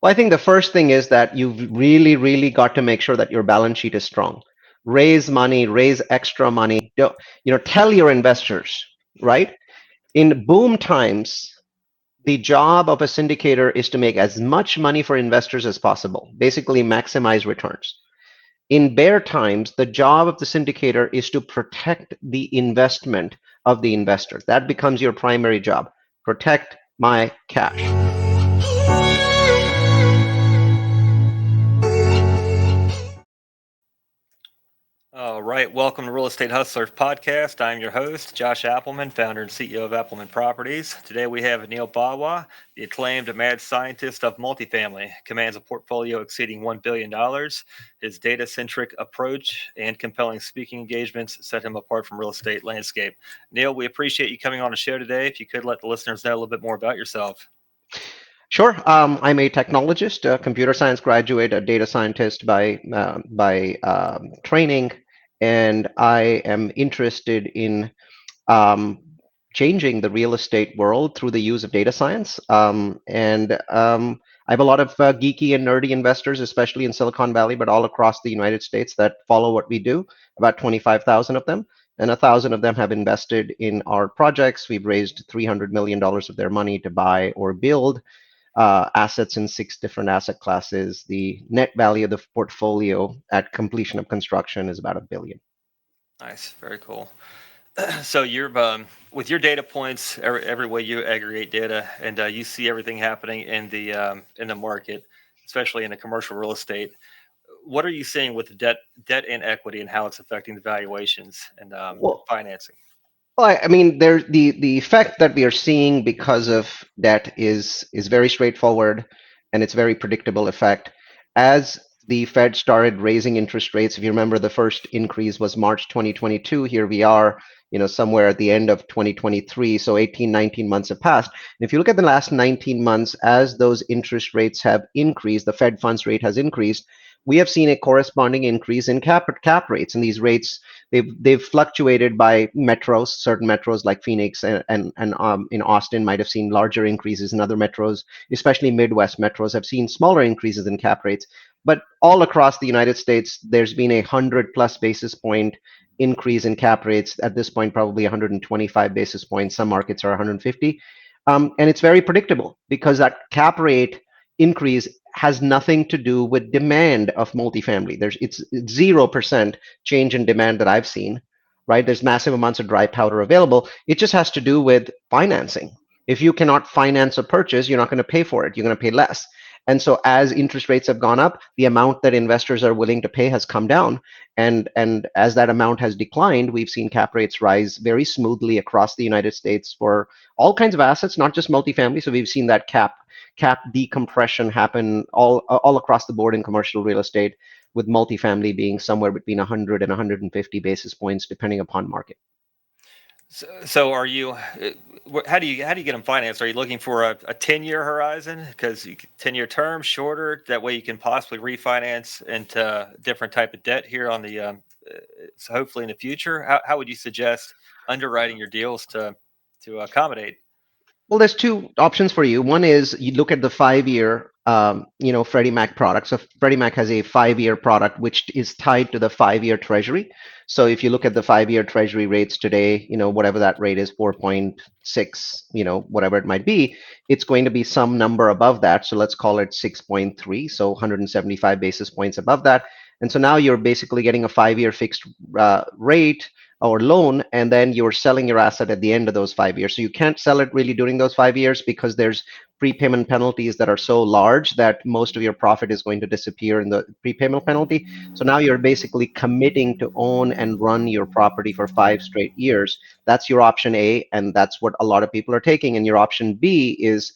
Well, I think the first thing is that you've really, really got to make sure that your balance sheet is strong. Raise money, raise extra money. Tell your investors, right? In boom times, the job of a syndicator is to make as much money for investors as possible, basically maximize returns. In bear times, the job of the syndicator is to protect the investment of the investor. That becomes your primary job. Protect my cash. All right, welcome to Real Estate Hustlers Podcast. I'm your host, Josh Appelman, founder and CEO of Appelman Properties. Today we have Neal Bawa, the acclaimed mad scientist of multifamily, commands a portfolio exceeding $1 billion. His data-centric approach and compelling speaking engagements set him apart from real estate landscape. Neal, we appreciate you coming on the show today. If you could let the listeners know a little bit more about yourself. Sure. I'm a technologist, a computer science graduate, a data scientist by training, and I am interested in um, changing the real estate world through the use of data science. And I have a lot of geeky and nerdy investors, especially in Silicon Valley, but all across the United States that follow what we do. About 25,000 of them. And 1,000 of them have invested in our projects. We've raised $300 million of their money to buy or build assets in 6 different asset classes. The net value of the portfolio at completion of construction is about $1 billion. Nice, very cool. So you're with your data points, every way you aggregate data, and you see everything happening in the market, especially in the commercial real estate. What are you seeing with debt and equity, and how it's affecting the valuations and Well, financing? I mean, the effect that we are seeing because of debt is very straightforward, and it's very predictable effect. As the Fed started raising interest rates, if you remember, the first increase was March 2022. Here we are, somewhere at the end of 2023. So 18, 19 months have passed. And if you look at the last 19 months, as those interest rates have increased, the Fed funds rate has increased. We have seen a corresponding increase in cap rates, and these rates they've fluctuated by metros. Certain metros like Phoenix and in Austin might have seen larger increases. In other metros, especially Midwest metros, have seen smaller increases in cap rates. But all across the United States, there's been 100+ basis point increase in cap rates. At this point, probably 125 basis points. Some markets are 150. And it's very predictable because that cap rate increase has nothing to do with demand of multifamily. It's 0% change in demand that I've seen, right? There's massive amounts of dry powder available. It just has to do with financing. If you cannot finance a purchase, you're not going to pay for it. You're going to pay less. And so as interest rates have gone up, the amount that investors are willing to pay has come down. And as that amount has declined, we've seen cap rates rise very smoothly across the United States for all kinds of assets, not just multifamily. So we've seen that cap decompression happen all across the board in commercial real estate, with multifamily being somewhere between 100 and 150 basis points, depending upon market. So are you? How do you get them financed? Are you looking for a 10-year horizon? Because 10-year term, shorter. That way you can possibly refinance into different type of debt here on the. So hopefully in the future, how would you suggest underwriting your deals to accommodate? Well, there's two options for you. One is you look at the 5-year, Freddie Mac product. So Freddie Mac has a 5-year product which is tied to the 5-year Treasury. So if you look at the 5-year Treasury rates today, whatever that rate is, 4.6, whatever it might be, it's going to be some number above that. So let's call it 6.3, so 175 basis points above that. And so now you're basically getting a 5-year fixed rate or loan, and then you're selling your asset at the end of those 5 years. So you can't sell it really during those 5 years because there's prepayment penalties that are so large that most of your profit is going to disappear in the prepayment penalty. So now you're basically committing to own and run your property for 5 straight years. That's your option A, and that's what a lot of people are taking. And your option B is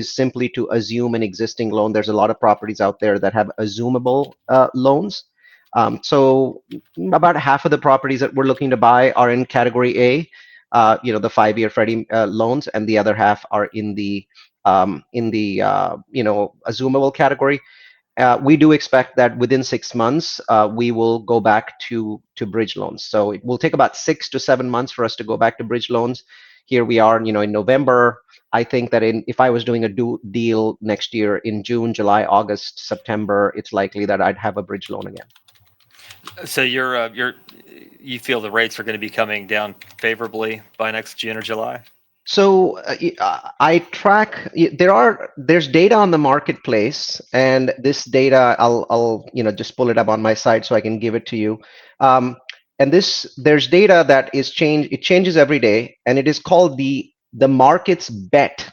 simply to assume an existing loan. There's a lot of properties out there that have assumable loans. So about half of the properties that we're looking to buy are in category A, the 5-year Freddie loans, and the other half are in the assumable category. We do expect that within 6 months, we will go back to bridge loans. So it will take about 6 to 7 months for us to go back to bridge loans. here we are, in November. I think that if I was doing a deal next year in June, July, August, September, it's likely that I'd have a bridge loan again. So you feel the rates are going to be coming down favorably by next June or July? So I track. There's data on the marketplace, and this data I'll just pull it up on my site so I can give it to you. Um, and there's data that is change. It changes every day, and it is called the market's bet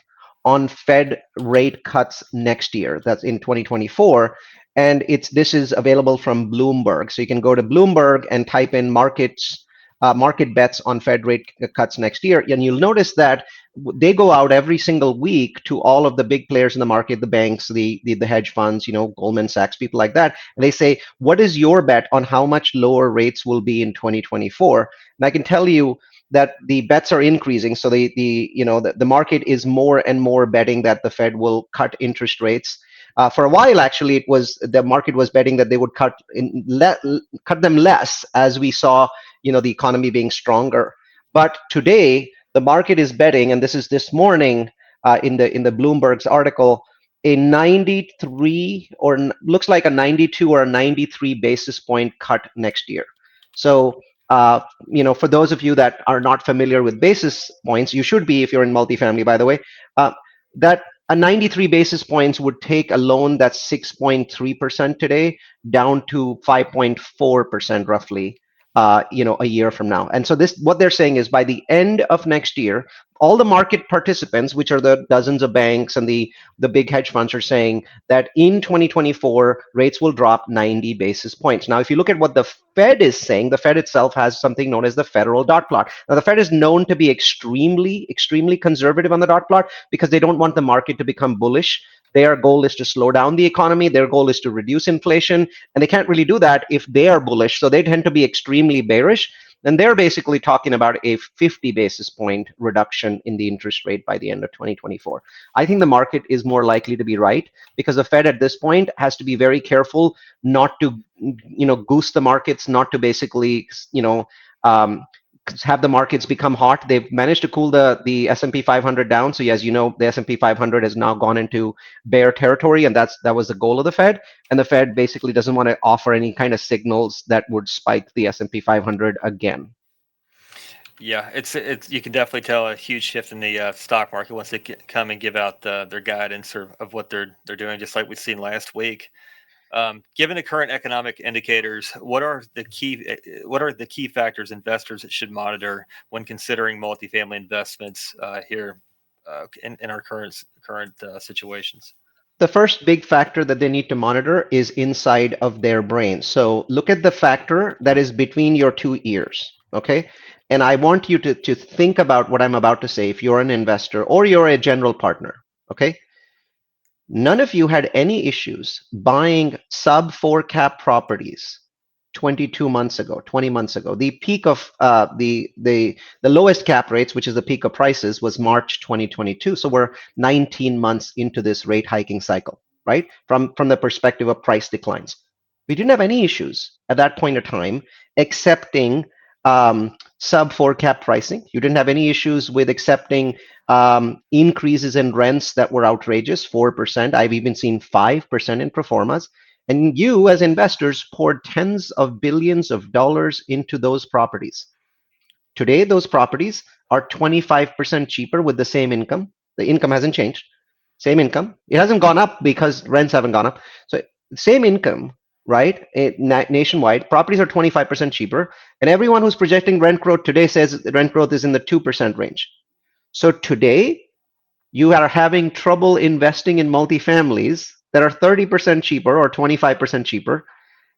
on Fed rate cuts next year. That's in 2024, and this is available from Bloomberg. So you can go to Bloomberg and type in market bets on Fed rate cuts next year, and you'll notice that they go out every single week to all of the big players in the market, the banks, the hedge funds, Goldman Sachs, people like that, and they say, what is your bet on how much lower rates will be in 2024? And I can tell you that the bets are increasing. So the market is more and more betting that the Fed will cut interest rates. For a while, actually, the market was betting that they would cut them less as we saw, the economy being stronger. But today, the market is betting, and this is this morning in the Bloomberg's article, a 93 or looks like a 92 or a 93 basis point cut next year. So for those of you that are not familiar with basis points, you should be if you're in multifamily, by the way, that a 93 basis points would take a loan that's 6.3% today down to 5.4% roughly, a year from now. And so what they're saying is by the end of next year, all the market participants, which are the dozens of banks and the big hedge funds, are saying that in 2024 rates will drop 90 basis points. Now, if you look at what the Fed is saying, the Fed itself has something known as the federal dot plot. Now, the Fed is known to be extremely, extremely conservative on the dot plot because they don't want the market to become bullish. Their goal is to slow down the economy. Their goal is to reduce inflation. And they can't really do that if they are bullish. So they tend to be extremely bearish. And they're basically talking about a 50 basis point reduction in the interest rate by the end of 2024. I think the market is more likely to be right because the Fed at this point has to be very careful not to, goose the markets, not to basically, have the markets become hot. They've managed to cool the S&P 500 down. So as you know, the S&P 500 has now gone into bear territory, and that was the goal of the Fed. And the Fed basically doesn't want to offer any kind of signals that would spike the S&P 500 again. Yeah, it's you can definitely tell a huge shift in the stock market once they come and give out their guidance of what they're doing, just like we've seen last week. Given the current economic indicators, what are the key factors investors should monitor when considering multifamily investments here in our current situations? The first big factor that they need to monitor is inside of their brain. So look at the factor that is between your two ears, okay? And I want you to think about what I'm about to say if you're an investor or you're a general partner, okay? None of you had any issues buying sub 4 cap properties 22 months ago, 20 months ago. The peak of the lowest cap rates, which is the peak of prices, was March 2022. So we're 19 months into this rate hiking cycle, right? From the perspective of price declines. We didn't have any issues at that point of time, accepting sub 4 cap pricing. You didn't have any issues with accepting increases in rents that were outrageous, 4%. I've even seen 5% in proformas. And you, as investors, poured tens of billions of dollars into those properties. Today, those properties are 25% cheaper with the same income. The income hasn't changed. Same income. It hasn't gone up because rents haven't gone up. So, same income, right? Nationwide, properties are 25% cheaper. And everyone who's projecting rent growth today says rent growth is in the 2% range. So, today, you are having trouble investing in multifamilies that are 30% cheaper or 25% cheaper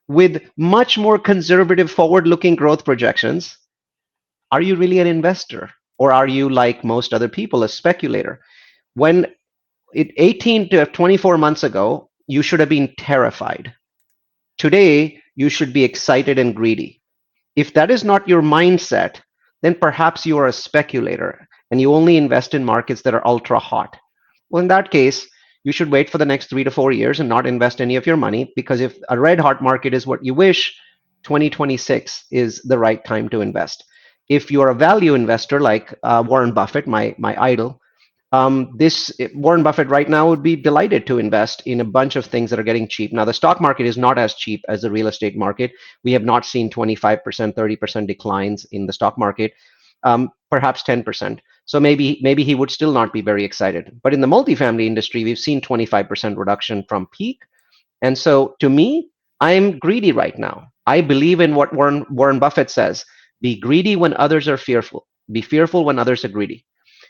with much more conservative forward-looking growth projections. Are you really an investor? Or are you, like most other people, a speculator? When 18 to 24 months ago, you should have been terrified. Today, you should be excited and greedy. If that is not your mindset, then perhaps you are a speculator and you only invest in markets that are ultra hot. Well, in that case, you should wait for the next 3 to 4 years and not invest any of your money, because if a red hot market is what you wish, 2026 is the right time to invest. If you're a value investor like Warren Buffett, my idol, this Warren Buffett right now would be delighted to invest in a bunch of things that are getting cheap. Now, the stock market is not as cheap as the real estate market. We have not seen 25%, 30% declines in the stock market, perhaps 10%. So maybe he would still not be very excited. But in the multifamily industry, we've seen 25% reduction from peak. And so to me, I'm greedy right now. I believe in what Warren Buffett says: be greedy when others are fearful, be fearful when others are greedy.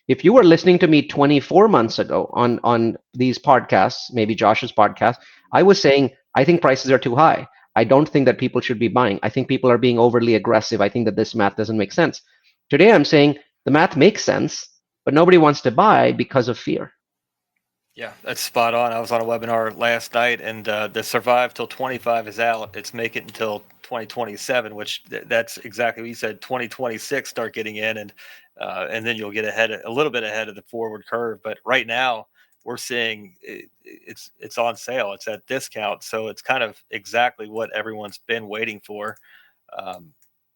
If you were listening to me 24 months ago on these podcasts, maybe Josh's podcast, I was saying I think prices are too high. I don't think that people should be buying. I think people are being overly aggressive. I think that this math doesn't make sense. Today I'm saying the math makes sense, but nobody wants to buy because of fear. Yeah, that's spot on. I was on a webinar last night, and the survive till 25 is out. It's make it until 2027, which that's exactly what you said. 2026 start getting in, and then you'll get a little bit ahead of the forward curve. But right now, we're seeing it's on sale. It's at discount, so it's kind of exactly what everyone's been waiting for. Um,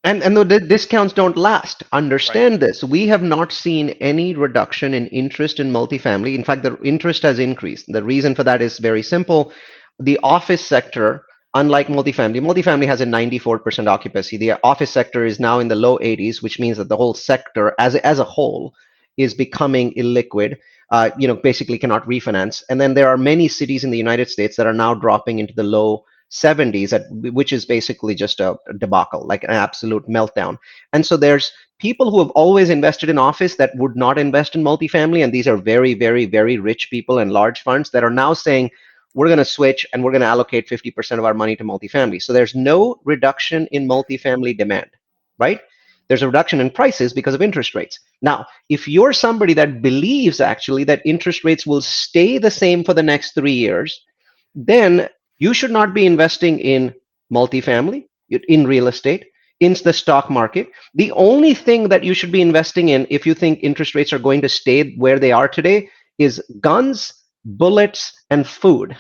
And the discounts don't last. right. Understand this. We have not seen any reduction in interest in multifamily. In fact, the interest has increased. The reason for that is very simple. The office sector, unlike multifamily has a 94% occupancy. The office sector is now in the low 80s, which means that the whole sector, as a whole, is becoming illiquid. Basically cannot refinance. And then there are many cities in the United States that are now dropping into the low 70s, which is basically just a debacle, like an absolute meltdown. And so there's people who have always invested in office that would not invest in multifamily, and these are very, very, very rich people and large funds that are now saying, we're going to switch and we're going to allocate 50% of our money to multifamily. So there's no reduction in multifamily demand, right? There's a reduction in prices because of interest rates. Now, if you're somebody that believes actually that interest rates will stay the same for the next 3 years, then you should not be investing in multifamily, in real estate, in the stock market. The only thing that you should be investing in if you think interest rates are going to stay where they are today is guns, bullets, and food.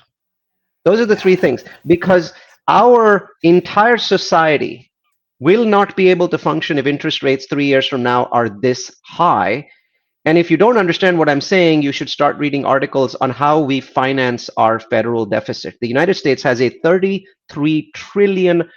Those are the three things, because our entire society will not be able to function if interest rates 3 years from now are this high. And if you don't understand what I'm saying, you should start reading articles on how we finance our federal deficit. The United States has a $33 trillion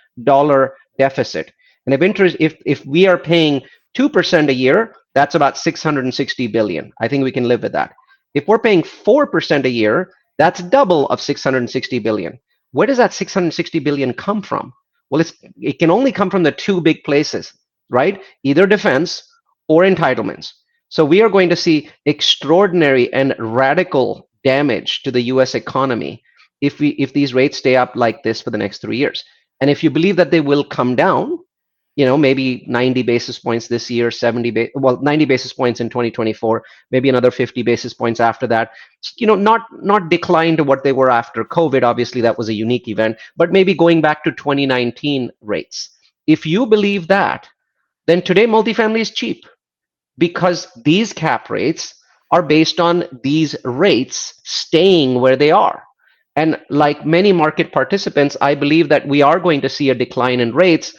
deficit. And if we are paying 2% a year, that's about 660 billion. I think we can live with that. If we're paying 4% a year, that's double of 660 billion. Where does that 660 billion come from? Well, it can only come from the two big places, right? Either defense or entitlements. So we are going to see extraordinary and radical damage to the US economy if these rates stay up like this for the next 3 years. And if you believe that they will come down, maybe 90 basis points this year, 90 basis points in 2024, maybe another 50 basis points after that. Not decline to what they were after COVID. Obviously, that was a unique event, but maybe going back to 2019 rates. If you believe that, then today multifamily is cheap, because these cap rates are based on these rates staying where they are. And like many market participants, I believe that we are going to see a decline in rates.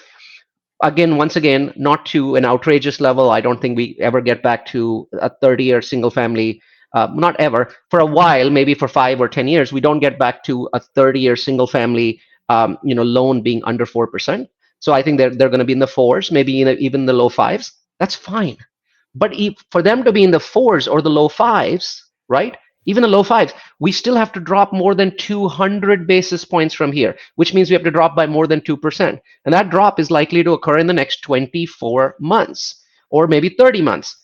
Again, once again, not to an outrageous level. I don't think we ever get back to a 30-year single family. Not ever. For a while, maybe for 5 or 10 years, we don't get back to a 30-year single family loan being under 4%. So I think they're going to be in the fours, maybe even the low fives. That's fine. But for them to be in the fours or the low fives, right? Even the low fives, we still have to drop more than 200 basis points from here, which means we have to drop by more than 2%. And that drop is likely to occur in the next 24 months or maybe 30 months.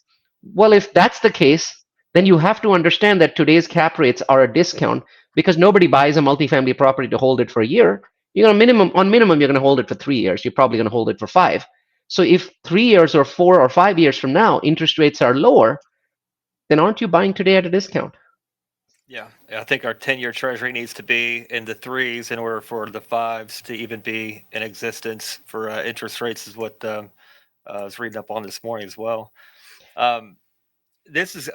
Well, if that's the case, then you have to understand that today's cap rates are a discount, because nobody buys a multifamily property to hold it for a year. You're going to minimum, you're going to hold it for 3 years. You're probably going to hold it for 5. So if 3 years or 4 or 5 years from now interest rates are lower, then aren't you buying today at a discount? Yeah, I think our 10-year treasury needs to be in the threes in order for the fives to even be in existence for interest rates, is what I was reading up on this morning as well. Um, this is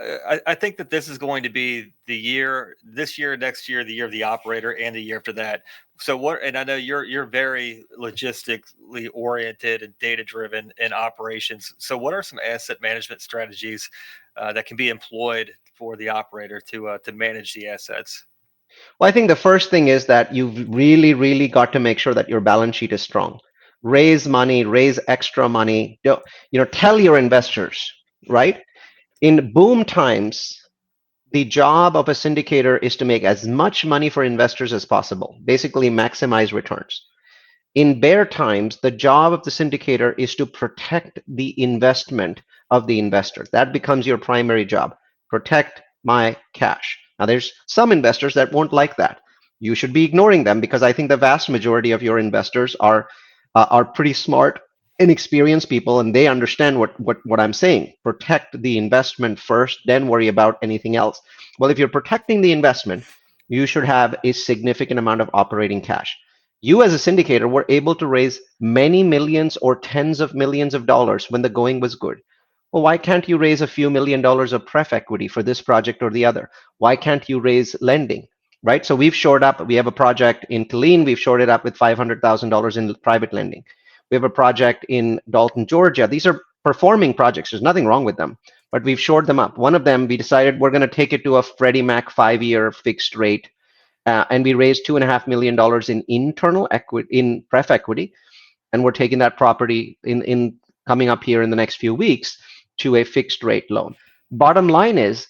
I think that this is going to be the year, this year, next year, the year of the operator, and the year after that. So what? And I know you're very logistically oriented and data driven in operations. So what are some asset management strategies that can be employed for the operator to manage the assets? Well, I think the first thing is that you've really, really got to make sure that your balance sheet is strong. Raise money, raise extra money. Tell your investors, right? In boom times, the job of a syndicator is to make as much money for investors as possible, basically maximize returns. In bear times, the job of the syndicator is to protect the investment of the investor. That becomes your primary job. Protect my cash. Now, there's some investors that won't like that. You should be ignoring them because I think the vast majority of your investors are pretty smart, inexperienced people, and they understand what I'm saying. Protect the investment first, then worry about anything else. Well, if you're protecting the investment, you should have a significant amount of operating cash. You, as a syndicator, were able to raise many millions or tens of millions of dollars when the going was good. Well, why can't you raise a few $1 million of pref equity for this project or the other? Why can't you raise lending? Right? So we've shored up, we have a project in Killeen, we've shored it up with $500,000 in private lending. We have a project in Dalton, Georgia. These are performing projects. There's nothing wrong with them, but we've shored them up. One of them, we decided we're going to take it to a Freddie Mac 5-year fixed rate, and we raised $2.5 million in internal equity, in pref equity, and we're taking that property in coming up here in the next few weeks to a fixed rate loan. Bottom line is,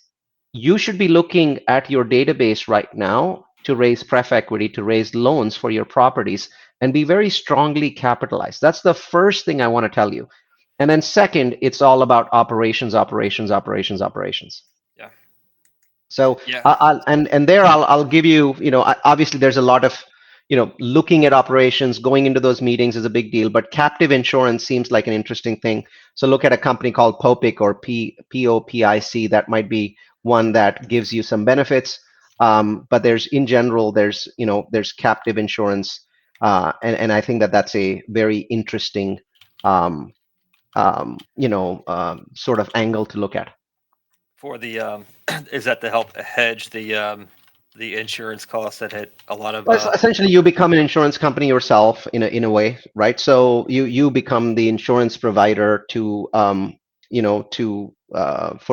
you should be looking at your database right now to raise pref equity, to raise loans for your properties, and be very strongly capitalized. That's the first thing I want to tell you. And then second, it's all about operations, operations, operations, operations. Yeah, So yeah. and there I'll give you, obviously there's a lot of, looking at operations, going into those meetings is a big deal, but captive insurance seems like an interesting thing. So look at a company called POPIC, or POPIC. That might be one that gives you some benefits. But there's, in general, there's captive insurance, and I think that that's a very interesting, um, sort of angle to look at. For the is that to help hedge the insurance costs that hit a lot of Well, essentially, you become an insurance company yourself in a way, right? So you become the insurance provider to, for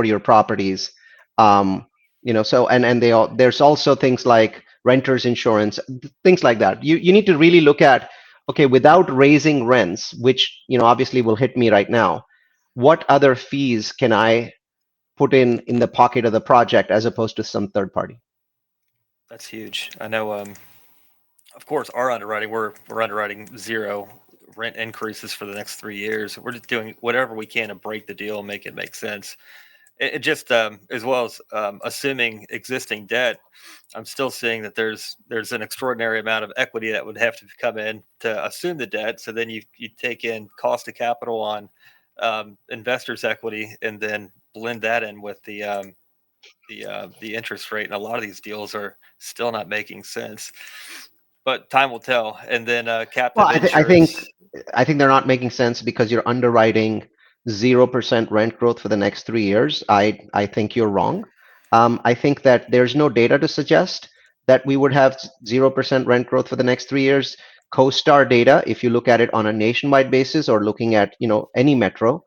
your properties. So and there's also things like renters insurance, things like that. You need to really look at, okay, without raising rents, which obviously will hit me right now. What other fees can I put in the pocket of the project as opposed to some third party? That's huge. I know. Of course, our underwriting, we're underwriting zero rent increases for the next 3 years. We're just doing whatever we can to break the deal and make it make sense. It just as well as assuming existing debt, I'm still seeing that there's an extraordinary amount of equity that would have to come in to assume the debt. So then you take in cost of capital on investors' equity and then blend that in with the interest rate. And a lot of these deals are still not making sense, but time will tell. And then Well, captive I think insurance. I think they're not making sense because you're underwriting 0% rent growth for the next 3 years. I think you're wrong. I think that there's no data to suggest that we would have 0% rent growth for the next 3 years. CoStar data, if you look at it on a nationwide basis or looking at any metro,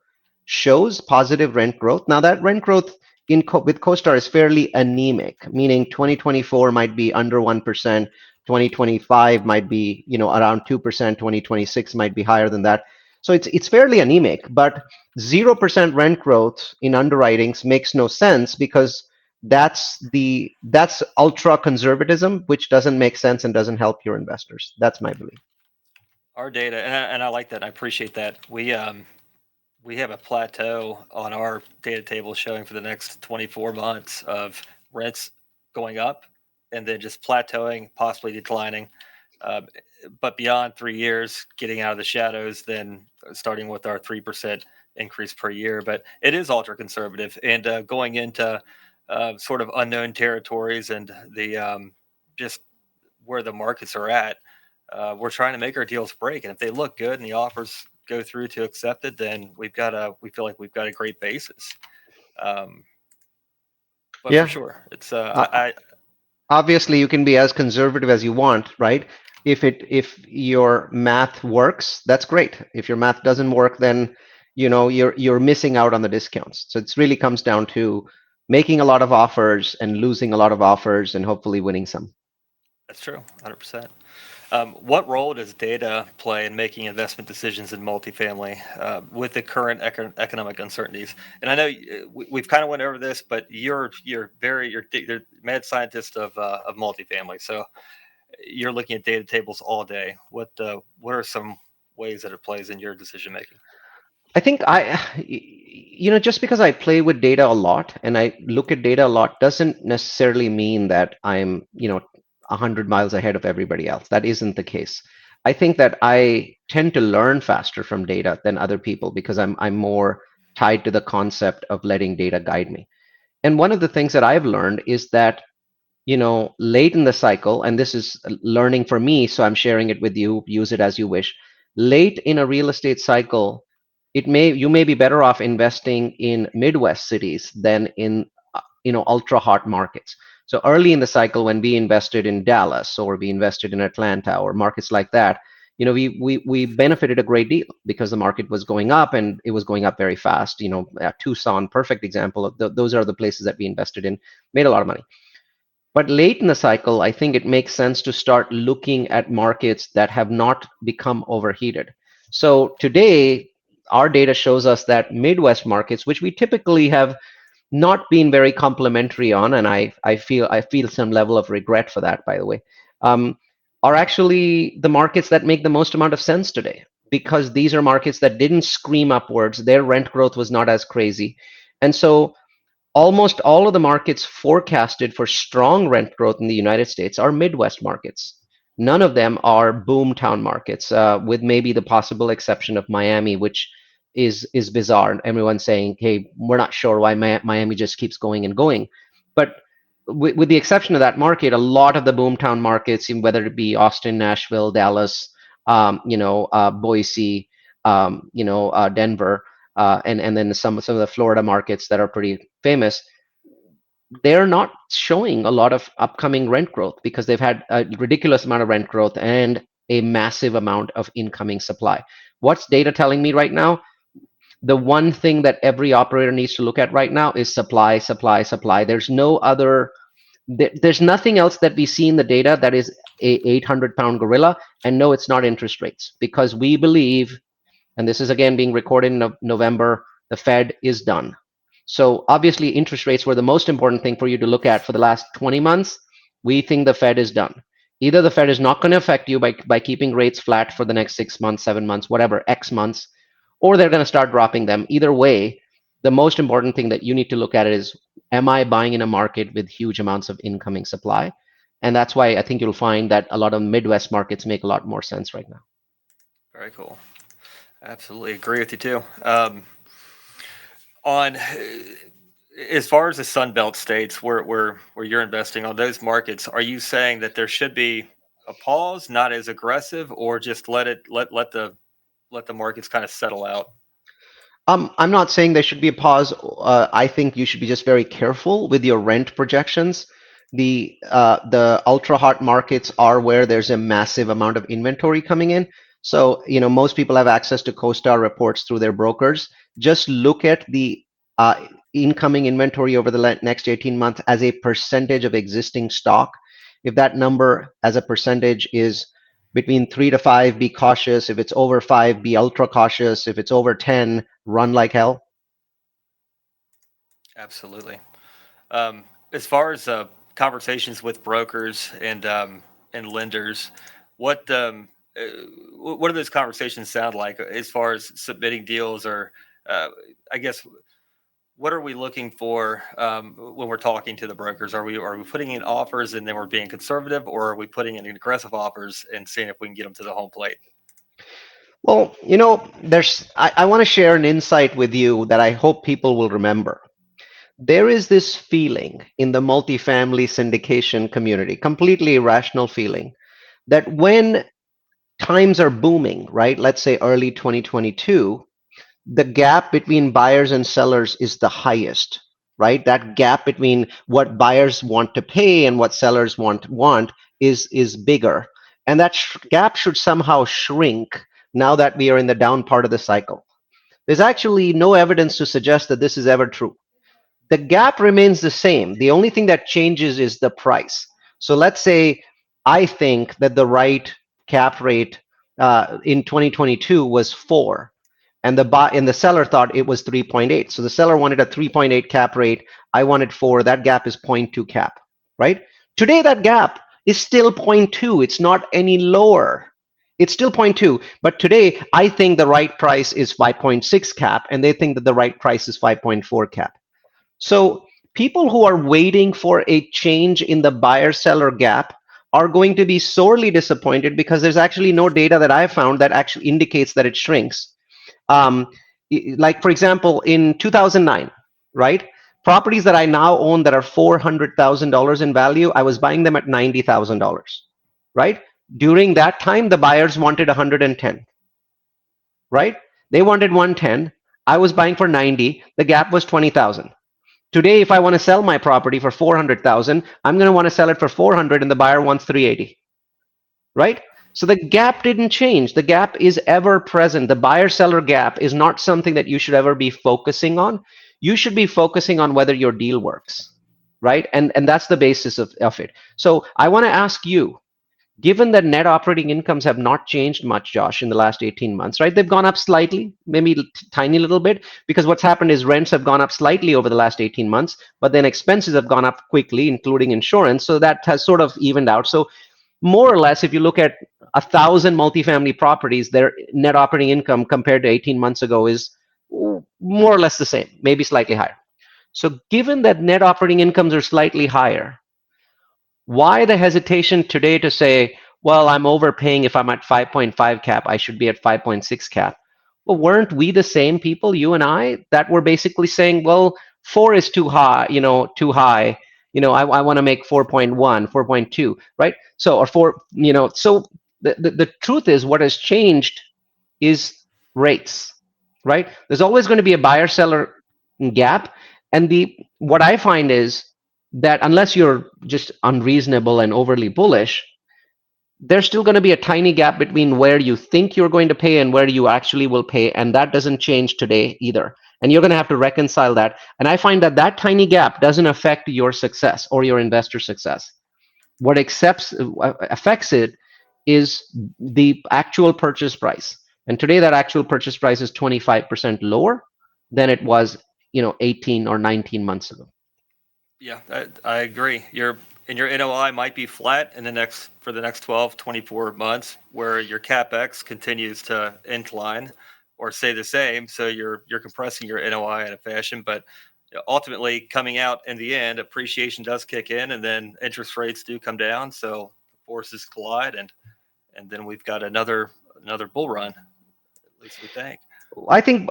shows positive rent growth. Now that rent growth with CoStar is fairly anemic, meaning 2024 might be under 1%. 2025 might be around 2%. 2026 might be higher than that. So it's fairly anemic, but 0% rent growth in underwritings makes no sense because that's ultra conservatism, which doesn't make sense and doesn't help your investors. That's my belief. Our data, and I like that. I appreciate that. We have a plateau on our data table showing for the next 24 months of rents going up and then just plateauing, possibly declining. Uh, but beyond 3 years, getting out of the shadows, then starting with our 3% increase per year. But it is ultra conservative and going into sort of unknown territories and the just where the markets are at. We're trying to make our deals break, and if they look good and the offers go through to accept it, then we feel like we've got a great basis. Um, but for Yeah. sure, it's Uh, Obviously, you can be as conservative as you want, right? If your math works, that's great. If your math doesn't work, then you're missing out on the discounts. So it really comes down to making a lot of offers and losing a lot of offers and hopefully winning some. that's true, 100%. What role does data play in making investment decisions in multifamily with the current economic uncertainties? And I know we've kind of went over this, but you're mad scientist of multifamily, so you're looking at data tables all day. What are some ways that it plays in your decision making? I think just because I play with data a lot and I look at data a lot doesn't necessarily mean that I'm, 100 miles ahead of everybody else. That isn't the case. I think that I tend to learn faster from data than other people because I'm more tied to the concept of letting data guide me. And one of the things that I've learned is that late in the cycle, and this is learning for me, so I'm sharing it with you, use it as you wish. Late in a real estate cycle, you may be better off investing in Midwest cities than in ultra hot markets. So early in the cycle, when we invested in Dallas or we invested in Atlanta or markets like that, we benefited a great deal because the market was going up and it was going up very fast. Tucson, perfect example of those are the places that we invested in, made a lot of money. But late in the cycle, I think it makes sense to start looking at markets that have not become overheated. So today, our data shows us that Midwest markets, which we typically have not been very complimentary on, and I feel some level of regret for that, by the way, um, are actually the markets that make the most amount of sense today because these are markets that didn't scream upwards. Their rent growth was not as crazy, and so almost all of the markets forecasted for strong rent growth in the United States are Midwest markets. None of them are boomtown markets, with maybe the possible exception of Miami, which is bizarre. Everyone's saying, "Hey, we're not sure why Miami just keeps going and going." But with the exception of that market, a lot of the boomtown markets, whether it be Austin, Nashville, Dallas, Boise, Denver, and then some of the Florida markets that are pretty famous, they're not showing a lot of upcoming rent growth because they've had a ridiculous amount of rent growth and a massive amount of incoming supply. What's data telling me right now? The one thing that every operator needs to look at right now is supply, supply, supply. There's nothing else that we see in the data that is a 800-pound gorilla. And no, it's not interest rates because we believe, and this is again being recorded in November, the Fed is done. So obviously, interest rates were the most important thing for you to look at for the last 20 months. We think the Fed is done. Either the Fed is not going to affect you by keeping rates flat for the next 6 months, 7 months, whatever, X months, or they're going to start dropping them. Either way, the most important thing that you need to look at is, am I buying in a market with huge amounts of incoming supply? And that's why I think you'll find that a lot of Midwest markets make a lot more sense right now. Very cool. Absolutely agree with you too. On as far as the Sun Belt states where you're investing on those markets, are you saying that there should be a pause, not as aggressive, or just let the markets kind of settle out? I'm not saying there should be a pause. I think you should be just very careful with your rent projections. The ultra hot markets are where there's a massive amount of inventory coming in. So most people have access to CoStar reports through their brokers. Just look at the incoming inventory over the next 18 months as a percentage of existing stock. If that number as a percentage is between 3 to 5, be cautious. If it's over 5, be ultra cautious. If it's over 10, run like hell. Absolutely. As far as conversations with brokers and lenders, what what do those conversations sound like as far as submitting deals, or uh, I guess what are we looking for when we're talking to the brokers? Are we putting in offers and then we're being conservative, or are we putting in aggressive offers and seeing if we can get them to the home plate? Well, I want to share an insight with you that I hope people will remember. There is this feeling in the multifamily syndication community, completely irrational feeling, that when times are booming, right? Let's say early 2022, the gap between buyers and sellers is the highest. right? That gap between what buyers want to pay and what sellers want is bigger, and that gap should somehow shrink now that we are in the down part of the cycle. There's actually no evidence to suggest that this is ever true. The gap remains the same. The only thing that changes is the price. So let's say I think that the right cap rate in 2022 was 4, and the seller thought it was 3.8. So the seller wanted a 3.8 cap rate. I wanted 4. That gap is zero point 0.2 cap, right? Today that gap is still zero point 0.2. It's not any lower. It's still zero point 0.2, but today I think the right price is 5.6 cap, and they think that the right price is 5.4 cap. So people who are waiting for a change in the buyer-seller gap are going to be sorely disappointed because there's actually no data that I found that actually indicates that it shrinks. Um, like for example, in 2009, right? Properties that I now own that are $400,000 in value, I was buying them at $90,000, right? During that time, the buyers wanted 110, right? They wanted 110. I was buying for 90. The gap was 20,000. Today, if I want to sell my property for 400,000, I'm going to want to sell it for 400, and the buyer wants 380, right? So the gap didn't change. The gap is ever present. The buyer-seller gap is not something that you should ever be focusing on. You should be focusing on whether your deal works, right? And that's the basis of it. So I want to ask you, given that net operating incomes have not changed much, Josh, in the last 18 months, right? They've gone up slightly, maybe tiny little bit, because what's happened is rents have gone up slightly over the last 18 months, but then expenses have gone up quickly, including insurance. So that has sort of evened out. So more or less, if you look at 1,000 multifamily properties, their net operating income compared to 18 months ago is more or less the same, maybe slightly higher. So given that net operating incomes are slightly higher, why the hesitation today to say, well, I'm overpaying if I'm at 5.5 cap, I should be at 5.6 cap? Well, weren't we the same people, you and I, that were basically saying, well, 4 is too high, too high. I want to make 4.1, 4.2, right? So, or 4, so the truth is what has changed is rates, right? There's always going to be a buyer seller gap. And what I find is that unless you're just unreasonable and overly bullish, there's still going to be a tiny gap between where you think you're going to pay and where you actually will pay. And that doesn't change today either. And you're going to have to reconcile that. And I find that that tiny gap doesn't affect your success or your investor success. What affects it is the actual purchase price. And today that actual purchase price is 25% lower than it was, 18 or 19 months ago. Yeah, I agree. Your NOI might be flat in the next 12, 24 months, where your CapEx continues to incline or stay the same. So you're compressing your NOI in a fashion, but ultimately coming out in the end, appreciation does kick in, and then interest rates do come down. So forces collide, and then we've got another bull run. At least we think. I think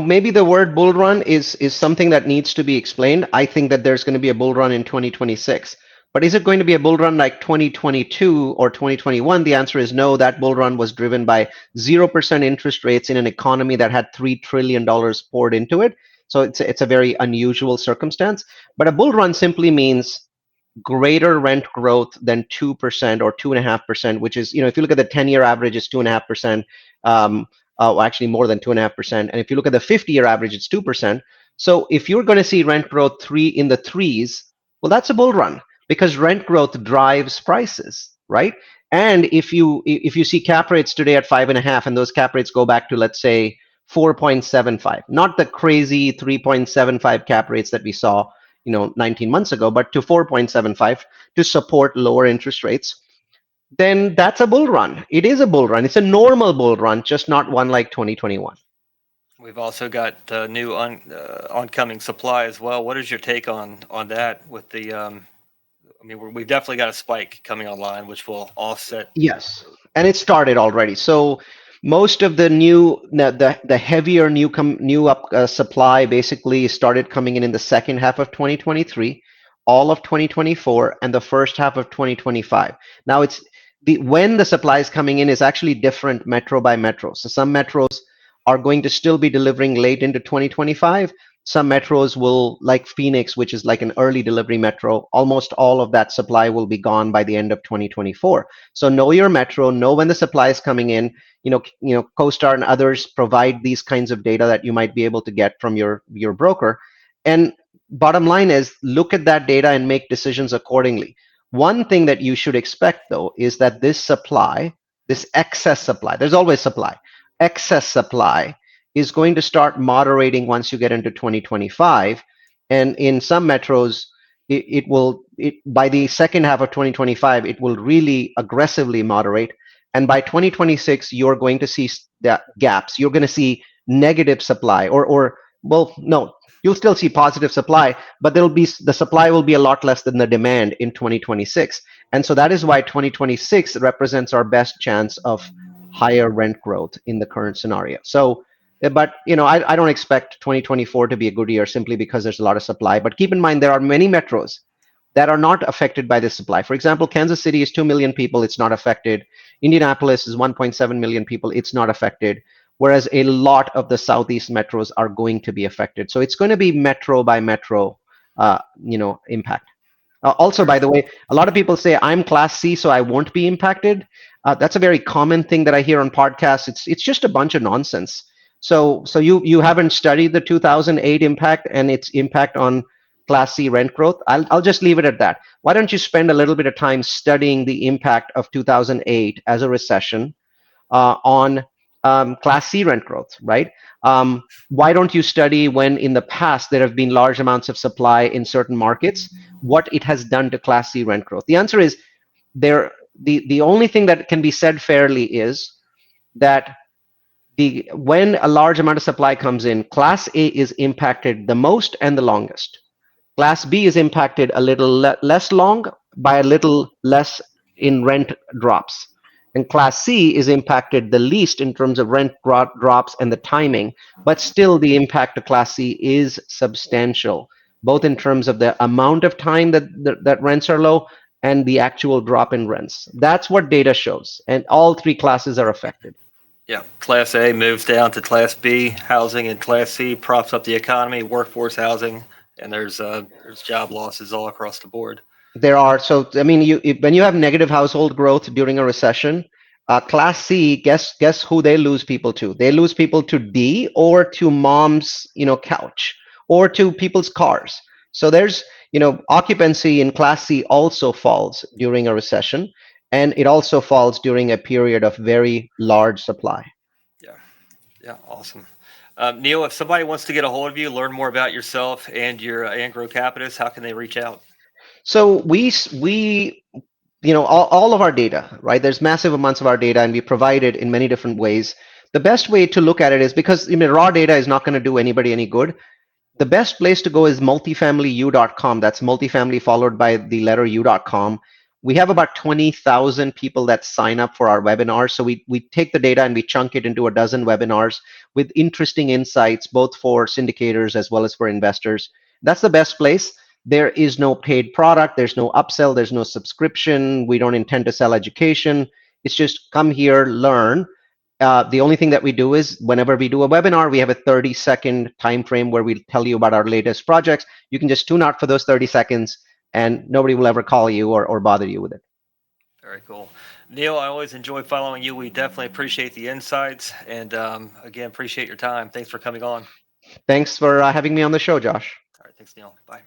maybe the word bull run is something that needs to be explained. I think that there's going to be a bull run in 2026. But is it going to be a bull run like 2022 or 2021? The answer is no. That bull run was driven by 0% interest rates in an economy that had $3 trillion poured into it. So it's a very unusual circumstance. But a bull run simply means greater rent growth than 2% or 2.5%, which is, if you look at the 10-year average, it's 2.5%. Actually more than 2.5%. And if you look at the 50-year average, it's 2%. So if you're going to see rent growth in the threes, well, that's a bull run because rent growth drives prices, right? And if you see cap rates today at 5.5, and those cap rates go back to, let's say, 4.75, not the crazy 3.75 cap rates that we saw 19 months ago, but to 4.75 to support lower interest rates, then that's a bull run. It is a bull run. It's a normal bull run, just not one like 2021. We've also got new oncoming supply as well. What is your take on that? With the, we've definitely got a spike coming online, which will offset. Yes, and it started already. So most of the heavier new supply basically started coming in the second half of 2023, all of 2024, and the first half of 2025. Now when the supply is coming in is actually different metro by metro. So some metros are going to still be delivering late into 2025. Some metros will, like Phoenix, which is like an early delivery metro, almost all of that supply will be gone by the end of 2024. So know your metro, know when the supply is coming in. CoStar and others provide these kinds of data that you might be able to get from your broker. And bottom line is, look at that data and make decisions accordingly. One thing that you should expect, though, is that this supply, this excess supply, there's always supply, excess supply is going to start moderating once you get into 2025. And in some metros, by the second half of 2025, it will really aggressively moderate. And by 2026, you're going to see that gaps. You're going to see negative supply, or well, no, you'll still see positive supply, but the supply will be a lot less than the demand in 2026. And so that is why 2026 represents our best chance of higher rent growth in the current scenario. So, but I don't expect 2024 to be a good year simply because there's a lot of supply. But keep in mind, there are many metros that are not affected by this supply. For example, Kansas City is 2 million people, it's not affected. Indianapolis is 1.7 million people, it's not affected. Whereas a lot of the southeast metros are going to be affected. So it's going to be metro by metro, impact. Also, by the way, a lot of people say I'm Class C, so I won't be impacted. That's a very common thing that I hear on podcasts. It's just a bunch of nonsense. So you haven't studied the 2008 impact and its impact on Class C rent growth. I'll just leave it at that. Why don't you spend a little bit of time studying the impact of 2008 as a recession on Class C rent growth, right? Why don't you study when in the past there have been large amounts of supply in certain markets, what it has done to Class C rent growth? The answer is the only thing that can be said fairly is that when a large amount of supply comes in, Class A is impacted the most and the longest. Class B is impacted a little less long by a little less in rent drops. And Class C is impacted the least in terms of rent drops and the timing, but still the impact of Class C is substantial, both in terms of the amount of time that rents are low and the actual drop in rents. That's what data shows, and all three classes are affected. Yeah, Class A moves down to Class B housing, and Class C props up the economy, workforce housing, and there's job losses all across the board. There are. So I mean, when you have negative household growth during a recession, Class C, guess who they lose people to? They lose people to D, or to mom's couch, or to people's cars. So there's occupancy in Class C also falls during a recession, and it also falls during a period of very large supply. Yeah, yeah, awesome. Neil, if somebody wants to get a hold of you, learn more about yourself and your Angro Capitis, how can they reach out? So we all of our data, right? There's massive amounts of our data, and we provide it in many different ways. The best way to look at it is, because raw data is not going to do anybody any good. The best place to go is multifamilyu.com. That's multifamily followed by the letter u.com. We have about 20,000 people that sign up for our webinars. So we take the data and we chunk it into a dozen webinars with interesting insights, both for syndicators as well as for investors. That's the best place. There is no paid product. There's no upsell. There's no subscription. We don't intend to sell education. It's just come here, learn. The only thing that we do is whenever we do a webinar, we have a 30-second time frame where we tell you about our latest projects. You can just tune out for those 30 seconds and nobody will ever call you or bother you with it. Very cool. Neil, I always enjoy following you. We definitely appreciate the insights, and again, appreciate your time. Thanks for coming on. Thanks for having me on the show, Josh. All right, thanks, Neil. Bye.